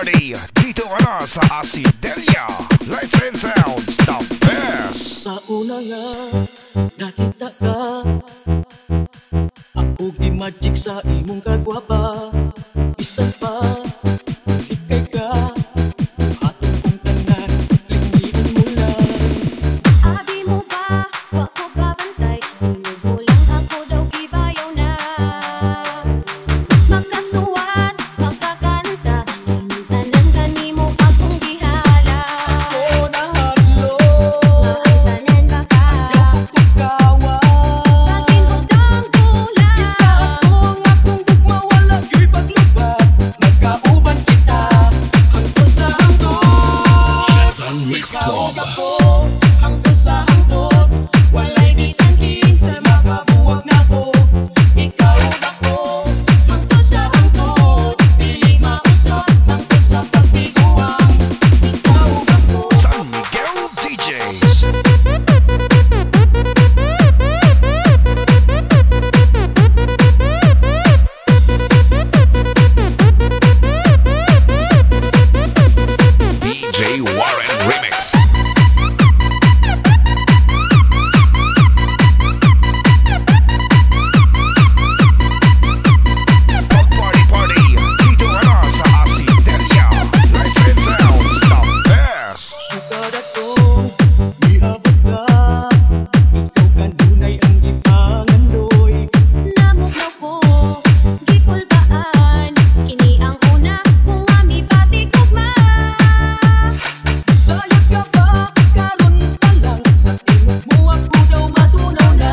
party, dito ka na sa Asidelia. Lights and sounds, the best. Sa una nga, nakita ka, ako gi-magic sa imong kagwapa. Isa pa, ikay ka, atong kong tanan, lingiin mo lang. Abi mo ba, wag ko kabantay, inyog mo lang ako daw gibayaw na. Magkasuwan, magkakanta, inyong tanan kanimo akong gihala. Ako nahadlo, Maantanan ba ka? ayaw ko tukawa. Kasinugdang kulang. Isa ako nga kung gugma, wala yo'y paglubad. Magkauban kita, hangtod sa hangtod. Jetson Mix Ikaw Club. ako, hangtod sa hangtod. Walay bisan kinsa makabuwag nako. Ikaw ako, hangtod sa hangtod. Dili mausap, hangtod sa pagtiguang. Ikaw ako. San Miguel DJs. DJ Warren Remix. Party party, dito ka na sa Asidelia. Lights and sounds, the best. Sukad ako, miabot ka. Ikaw kanunay ang ipangandoy. Namog na ko, gipulbaan, kini ang una kung amibati kugma. Sayag ka ba, karon pa lang. Sa tingog mo ako daw matunaw na.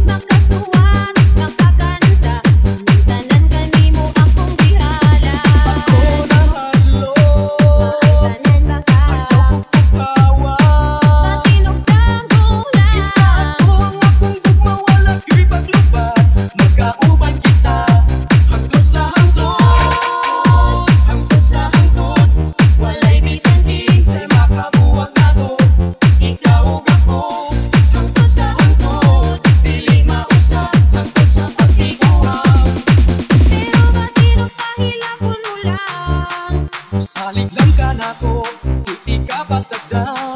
Magkasuwan, magkakanta, inyong tanan kanimo akong gihala. Ako nahadlo, Maantanan ba ka? ayaw ko tukawa. Kasinugdang kulang. Isa ako nga kung gugma, wala yo'y paglubad. Magkauban kita, hangtod sa hangtod. Hangtod sa hangtod. Walay bisan kinsa makabuwag nako. Ikaw ug ako, hangtod sa hangtod. Dili mausap, hangtod sa pagtiguang. Pero basino pahilakon mo lang. Salig lang ka nako, hindi ka pasagdan.